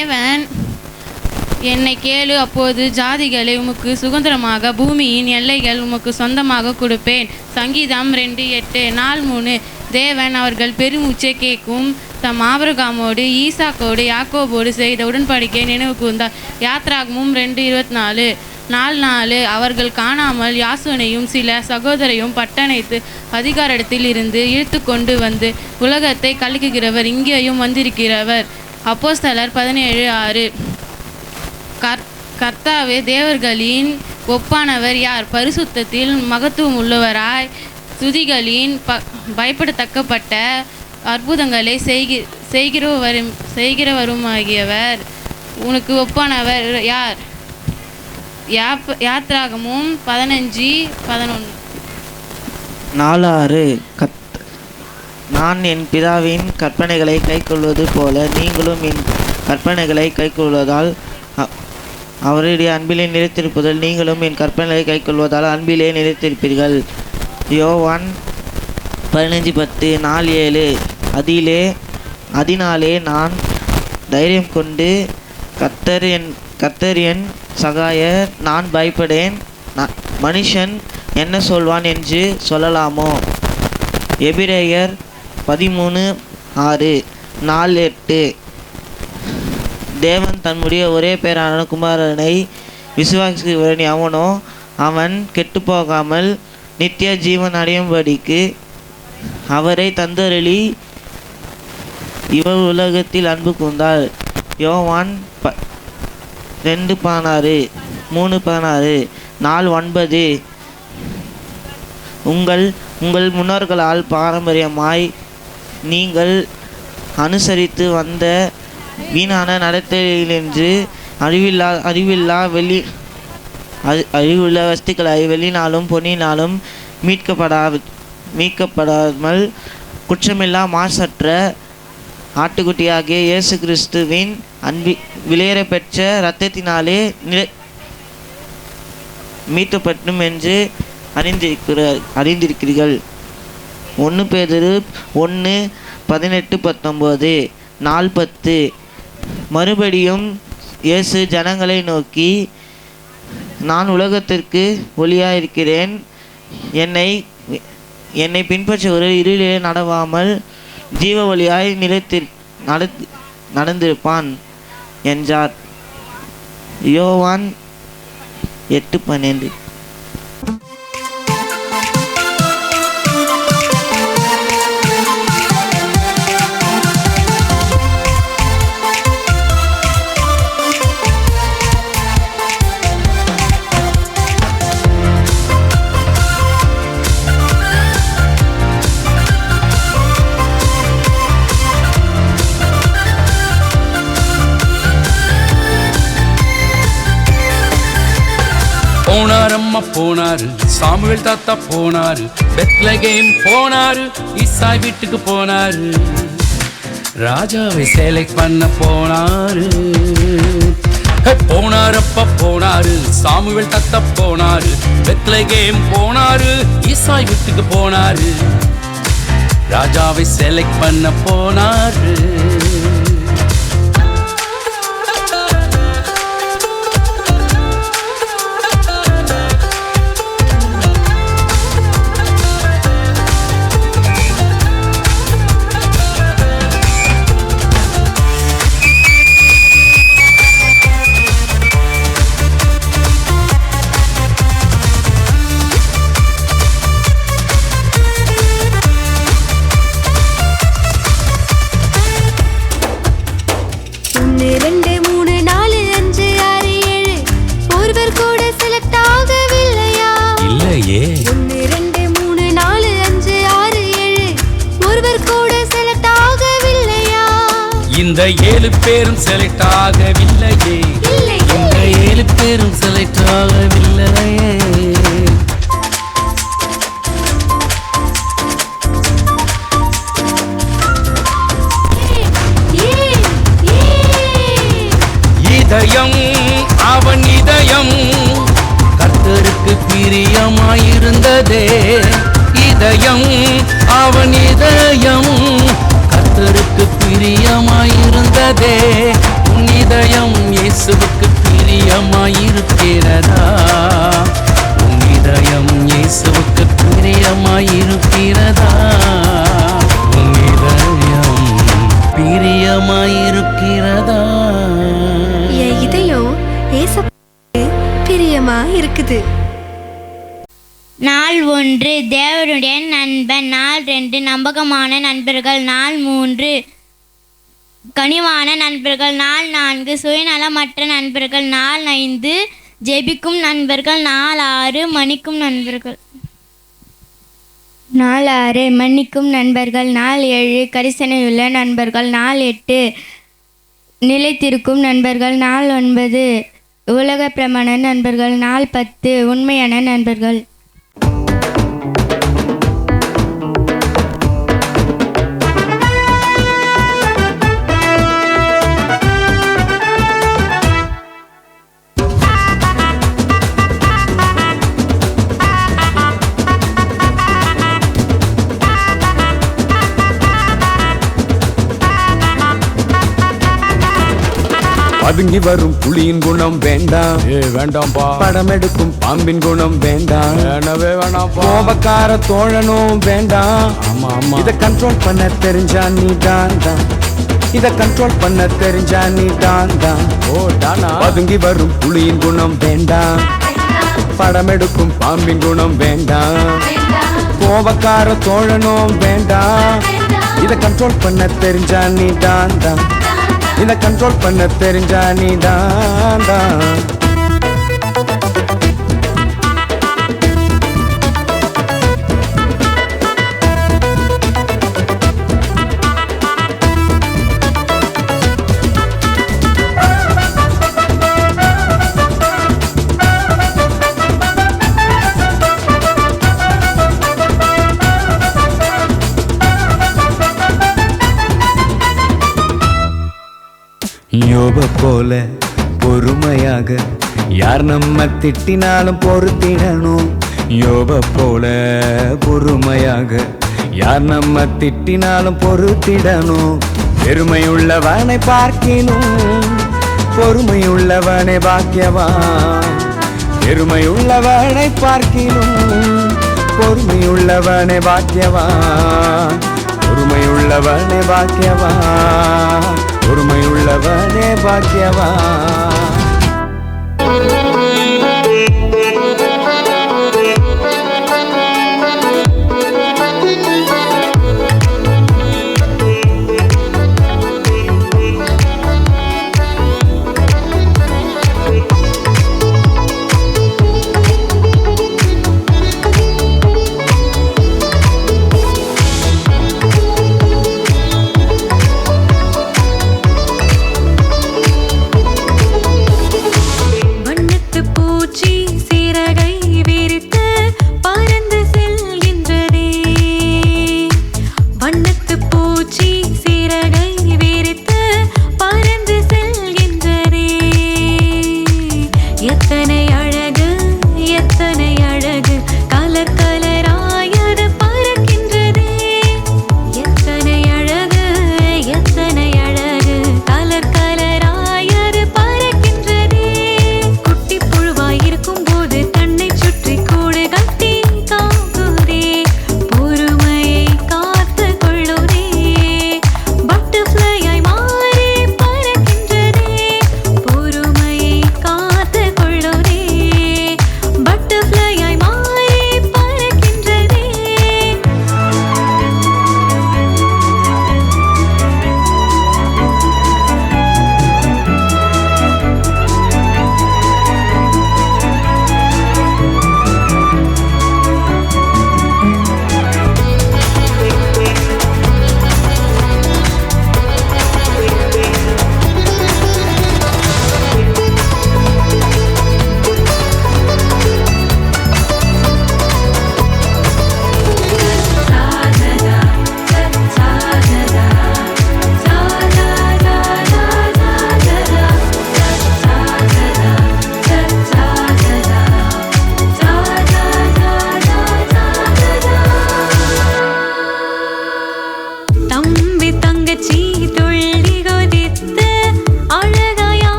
தேவன் என்னை கேளு, அப்போது ஜாதிகளை உமக்கு சுதந்திரமாக பூமியின் எல்லைகள் உமக்கு சொந்தமாக கொடுப்பேன். சங்கீதம் 2:8. நாள் 3. தேவன் அவர்கள் பெருமூச்சை கேட்கும் தம் ஆபிரகாமோடு ஈசாக்கோடு யாக்கோபோடு செய்த உடன்படிக்கை நினைவு கூர்ந்தார். யாத்ராகமும் 2:24. நாள் 4. அவர்கள் காணாமல் யாசோனையும் சில சகோதரையும் பட்டணைத்து அதிகாரத்தில் இருந்து இழுத்து கொண்டு வந்து உலகத்தை கலக்குகிறவர் இங்கேயும் வந்திருக்கிறவர். அப்போஸ்தலர் 17:6. கர்த்தாவே, தேவர்களின் ஒப்பானவர் யார்? பரிசுத்தத்தில் மகத்துவம் உள்ளவராய் துதிகளின் பயப்படத்தக்கப்பட்ட அற்புதங்களை செய்கிறவருமாகியவர் உனக்கு ஒப்பானவர் யார்? யாத்ராகமும் 15:11. 4:6. நான் என் பிதாவின் கற்பனைகளை கைக்கொள்வது போல நீங்களும் என் கற்பனைகளை கைக்கொள்வதால் அவருடைய அன்பிலே நிலைத்திருப்பதில் நீங்களும் என் கற்பனைகளை கைக்கொள்வதால் அன்பிலே நிலைத்திருப்பீர்கள். யோவான் 15:10. நாள் 7. அதனாலே நான் தைரியம் கொண்டு கர்த்தர் என் சகாயர், நான் பயப்படேன். மனுஷன் என்ன சொல்வான் என்று சொல்லலாமோ? எபிரேயர் 13:6. நாள் 8. தேவன் தன்னுடைய ஒரே பேரான குமாரனை விசுவாசிக்கிறவன் எவனோ அவன் கெட்டுப்போகாமல் நித்திய ஜீவன் அடையும்படிக்கு அவரை தந்தருளி இவர் உலகத்தில் அன்பு கூர்ந்தார். யோவான் 2:16, 3:16. நாள் 9. உங்கள் முன்னோர்களால் பாரம்பரியமாய் நீங்கள் அனுசரித்து வந்த வீணான நடத்தையிலிருந்து அறிவில்லா வஸ்துக்களை வெளியினாலும் பொன்னினாலும் மீட்கப்படாமல் குற்றமில்லா மாசற்ற ஆட்டுக்குட்டியாகிய இயேசு கிறிஸ்துவின் விலையேற பெற்ற இரத்தத்தினாலே மீட்கப்பட்டும் என்று அறிந்திருக்கிறீர்கள். 1 பேதுரு 1:18-19. நாள் 10. மறுபடியும் இயேசு ஜனங்களை நோக்கி, நான் உலகத்திற்கு ஒளியாயிருக்கிறேன். என்னை பின்பற்றுவர்கள் இருளிலே நடவாமல் ஜீவ ஒளியாய் நடந்திருப்பான் என்றார். யோவான் 8:12. போனாரு சாமுவேல் தாத்தா போனாரு, பெத்லகேம் போனாரு, ஈசாய் வீட்டுக்கு போனாரு, ராஜாவை செலக்ட் பண்ண போனாரு. போனாரப்ப போனாரு சாமுவேல் தாத்தா போனாரு, பெத்லகேம் போனாரு, ஈசாய் வீட்டுக்கு போனாரு, ராஜாவை செலக்ட் பண்ண போனாரு. இந்த 7 பேரும் செலக்ட் ஆகவில்லையே, இந்த 7 பேரும் செலக்ட் ஆகவில்லையே. இதயம் அவன் இதயம் கர்த்தருக்கு பிரியமாயிருந்ததே, இதயம் அவன் இதயம் கர்த்தருக்கு பிரியமாயிருந்ததே, உன் இதயம் இயேசுவுக்கு பிரியமாயிருக்கிறதா? உன் இதயம் இயேசுவுக்கு பிரியமாயிருக்கிறதா? உன் இதயம் பிரியமாயிருக்கிறதா? என் இதயம் ஏசப்பாவுக்கு பிரியமா இருக்குது. நாள் 1 தேவனுடைய நண்பன். நாள் 2 நம்பகமான நண்பர்கள். நாள் 3 கனிவான நண்பர்கள். நாள் 4 சுயநலமற்ற நண்பர்கள். நாள் 5 ஜெபிக்கும் நண்பர்கள். நாள் 6 மன்னிக்கும் நண்பர்கள். நாள் 6 மன்னிக்கும் நண்பர்கள். நாள் 7 கரிசனையுள்ள நண்பர்கள். நாள் 8 நிலைத்திருக்கும் நண்பர்கள். நாள் 9 உலக பிரமாண நண்பர்கள். நாள் 10 உண்மையான நண்பர்கள். பதுங்கி வரும் புலியின் குணம் வேண்டாம். வேண்டாம்பா. படம் எடுக்கும் பாம்பின் குணம் வேண்டாம். வேணவே வேணாம்பா. கோபக்கார தோழனும் வேண்டாம். ஆமா ஆமா. இத கண்ட்ரோல் பண்ண தெரிஞ்சா நீ தான். இத கண்ட்ரோல் பண்ண தெரிஞ்சா நீ தான். ஓ தானா. பதுங்கி வரும் புலியின் குணம் வேண்டாம். படம் எடுக்கும் பாம்பின் குணம் வேண்டாம். கோபக்கார தோழனும் வேண்டாம். இத கண்ட்ரோல் பண்ண தெரிஞ்சா நீ தான். இத கண்ட்ரோல் பண்ண தெரிஞ்சா நீ தான். யோப போல பொறுமையாக யார் நம்ம திட்டினாலும் பொறுத்திடணும். யோப போல பொறுமையாக யார் நம்ம திட்டினாலும் பொறுத்திடணும். பெருமையுள்ளவனை பார்க்கினும் பொறுமையுள்ளவனை பாக்கியவான். பெருமையுள்ளவனை பார்க்கினும் பொறுமையுள்ளவனை பாக்கியவான். பொறுமையுள்ளவனை பாக்கியவான். பொறுமையுள்ளவனே பாக்கியவான். குட்டி புழுவாயிருக்கும் போது தன்னை சுற்றி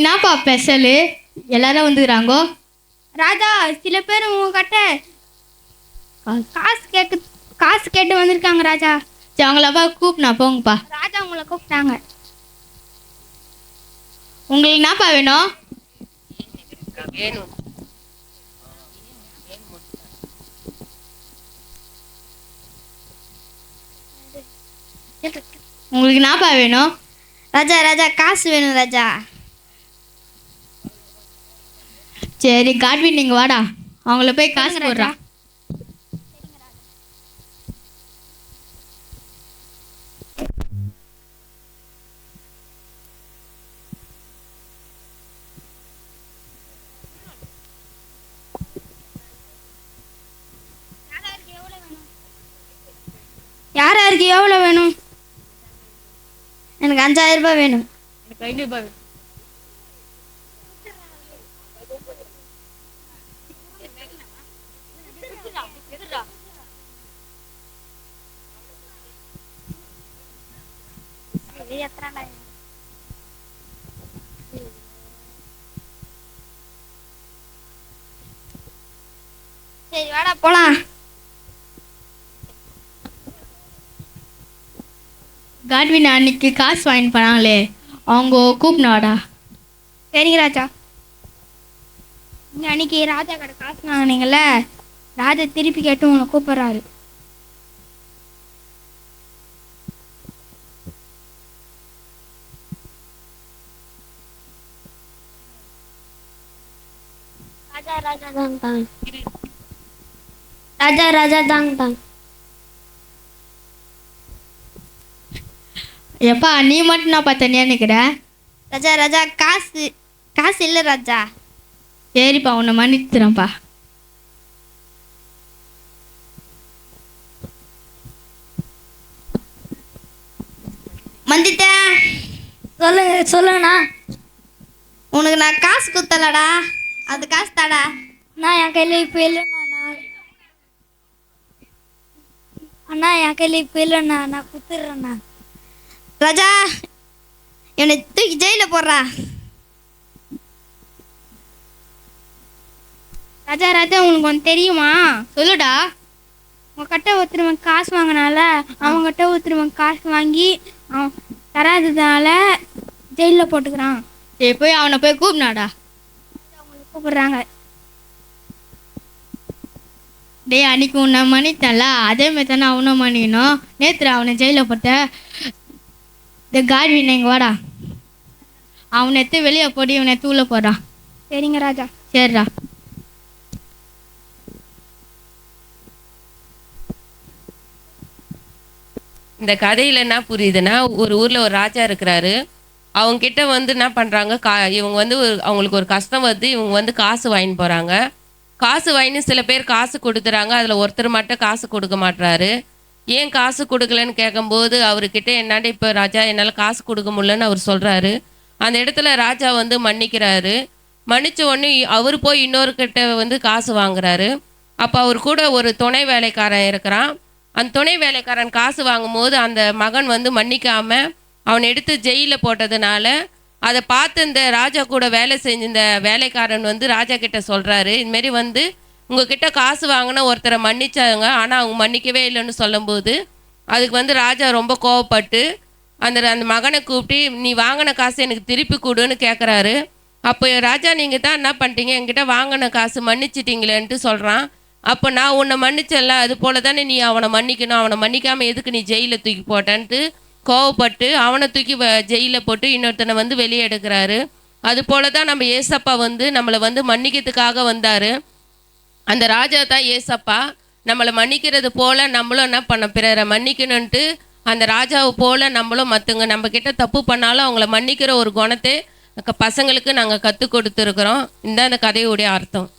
என்னப்பா ஸ்பெஷலு எல்லாரும் வந்துக்கிறாங்கோ? ராஜா, சில பேர் உங்ககிட்ட காசு கேட்டு வந்திருக்காங்க ராஜா. சரி அவங்களப்பா கூப்பினா போங்கப்பா. ராஜா உங்களை கூப்பிட்டாங்க. உங்களுக்கு என்னப்பா வேணும்? உங்களுக்கு என்னப்பா வேணும்? ராஜா ராஜா காசு வேணும் ராஜா. சரி காட்வின் நீங்கள் வாடா, அவங்கள போய் காசு போடுறா. யார் யாருக்கு எவ்வளோ வேணும்? எனக்கு 5000 ரூபாய் வேணும். எனக்கு 500 ரூபாய் வேணும். சரி வாடா போலாம். காட்வின் அன்னைக்கு காசு வாங்கிட்டு போனாங்களே, அவங்க கூப்பினாடா. சரிங்க ராஜா. இங்கே அன்னைக்கு ராஜா கடை காசு வாங்கினீங்கல்ல, ராஜா திருப்பி கேட்டு உங்களை கூப்பிட்றாரு. ராஜா தாங்க. எப்பா நீ மட்டும் நான் பார்த்தனியா நிற்கிற? ராஜா ராஜா காசு இல்லை ராஜா. சரிப்பா உன்னை மன்னித்துறேன்ப்பா. வந்துட்டேன். சொல்லுங்கண்ணா. உனக்கு நான் காசு குத்தலடா, அது காசு தாடா. நான் என் கையில் இப்போ இல்லைண்ணா. அண்ணா என் கையில் இப்போ இல்லைண்ணா, நான் குத்துடுறேண்ணா. ராஜா என்னை தூக்கி ஜெயிலில் போடுறா. ராஜா ராஜா உனக்கு ஒன்று தெரியுமா? சொல்லுடா. உங்ககிட்ட ஒருத்தருவன் காசு வாங்கினால, அவங்ககிட்ட ஒருத்தருவன் காசு வாங்கி அவன் தராததால ஜெயிலில் போட்டுக்கிறான். சரி போய் அவனை போய் கூப்பினாடா. அவங்களுக்கு கூப்பிடுறாங்க. டேய் அன்னைக்கு உன்னை மன்னித்தல, அதே மாதிரி தானே அவனை மன்னிக்கணும். நேற்று அவனை ஜெயிலில் போட்ட இந்த காட்வின் இங்கே வாடா, அவனை எடுத்து வெளியே போடி, இவனை எடுத்து உள்ளே போடா. சரிங்க ராஜா. சரிடா. இந்த கதையில் என்ன புரியுதுன்னா, ஒரு ஊரில் ஒரு ராஜா இருக்கிறாரு. அவங்க கிட்ட வந்து என்ன பண்ணுறாங்க, இவங்க வந்து அவங்களுக்கு ஒரு கஷ்டம் வருது. இவங்க வந்து காசு வாங்கிட்டு போகிறாங்க. காசு வாங்கி சில பேர் காசு கொடுத்துறாங்க. அதில் ஒருத்தர் மட்டும் காசு கொடுக்க மாட்டுறாரு. ஏன் காசு கொடுக்கலன்னு கேட்கும்போது அவர்கிட்ட என்னாண்ட இப்போ ராஜா என்னால் காசு கொடுக்க முடியலன்னு அவர் சொல்கிறாரு. அந்த இடத்துல ராஜா வந்து மன்னிக்கிறாரு. மன்னிச்ச உடனே அவர் போய் இன்னொருக்கிட்ட வந்து காசு வாங்குறாரு. அப்போ அவர் கூட ஒரு துணை வேலைக்காரன் இருக்கிறான். அந்த துணை வேலைக்காரன் காசு வாங்கும்போது அந்த மகன் வந்து மன்னிக்காமல் அவனை எடுத்து ஜெயிலில் போட்டதுனால அதை பார்த்து இந்த ராஜா கூட வேலை செஞ்ச இந்த வேலைக்காரன் வந்து ராஜா கிட்ட சொல்கிறாரு, இதுமாரி வந்து உங்ககிட்ட காசு வாங்கினா ஒருத்தரை மன்னிச்சாங்க, ஆனால் அவங்க மன்னிக்கவே இல்லைன்னு சொல்லும்போது அதுக்கு வந்து ராஜா ரொம்ப கோவப்பட்டு அந்த மகனை கூப்பிட்டு நீ வாங்கின காசு எனக்கு திருப்பி கொடுன்னு கேட்குறாரு. அப்போ ராஜா நீங்கள் தான் என்ன பண்ணிட்டீங்க, என்கிட்ட வாங்கின காசு மன்னிச்சிட்டிங்களேன்ட்டு சொல்கிறான். அப்போ நான் உன்னை மன்னிச்சல, அது போல தானே நீ அவனை மன்னிக்கணும், அவனை மன்னிக்காமல் எதுக்கு நீ ஜெயிலில் தூக்கி போட்டேன்ட்டு கோவப்பட்டு அவனை தூக்கி ஜெயிலில் போட்டு இன்னொருத்தனை வந்து வெளியே எடுக்கிறாரு. அது போல தான் நம்ம ஏசப்பா வந்து நம்மளை வந்து மன்னிக்கிறதுக்காக வந்தார். அந்த ராஜா தான் ஏசப்பா. நம்மளை மன்னிக்கிறது போல் நம்மளும் என்ன பண்ண பிறரை மன்னிக்கணுன்ட்டு அந்த ராஜாவை போல் நம்மளும் மற்றவங்க நம்மக்கிட்ட தப்பு பண்ணாலும் அவங்கள மன்னிக்கிற ஒரு குணத்தை பசங்களுக்கு நாங்கள் கற்றுக் கொடுத்துருக்குறோம். இந்த அந்த கதையுடைய அர்த்தம்.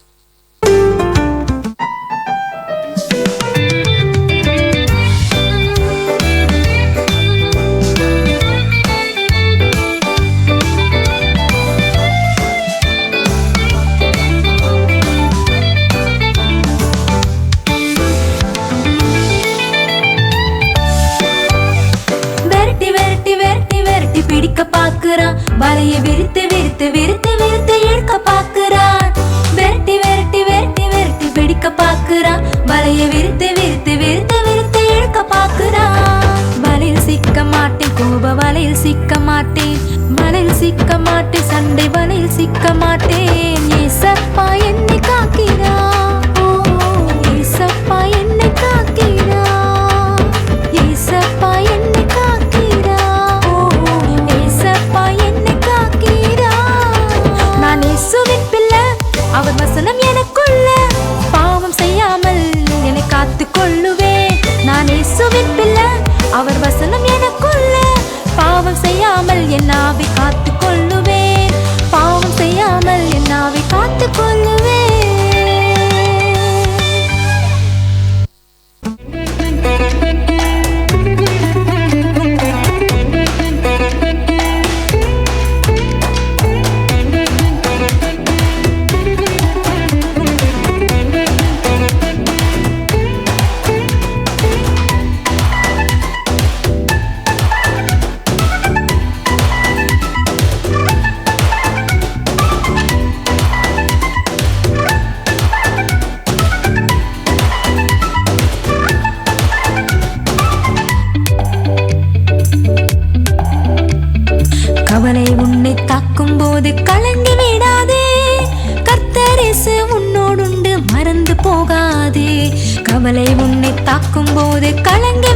பிடிக்க பாக்குறான், வலைய விரித்து விரித்து விரித்து விரித்து விரித்து இழுக்க பார்க்கிறான். விரட்டி விரட்டி விரட்டி விரட்டி பிடிக்க பார்க்கிறான். வலைய விரித்து விரித்து விரித்து விரித்து இழுக்க பார்க்கிறான். வலையில் சிக்க மாட்டேன், கோப வலையில் சிக்க மாட்டேன், வலையில் சிக்க மாட்டேன், சண்டை வலையில் சிக்க மாட்டேன். ஏசப்பா என்னை காக்கிறான், ஏசப்பா என்னை காக்கிறான், ஏசப்பா என்னை காக்கிறான், ஏசப்பா என்னை காக்கிறான். நான் இயேசுவின் பிள்ளை, அவர் வசனம் எனக்குள்ள, பாவம் செய்யாமல் என்னை காத்து கொள்ளுவேன். நான் இயேசுவின் பிள்ளை, அவர் வசனம் எனக்குள்ள, பாவம் செய்யாமல் என் ஆவி காத்து கொள்ளுவேன், பாவம் செய்யாமல் என் ஆவி காத்து கொள்ளுவேன். கவலை உன்னை தாக்கும் போது கலங்கி விடாதே, கர்த்தர் இயேசு உன்னோடுண்டு மறந்து போகாதே. கவலை உன்னை தாக்கும் போது கலங்கி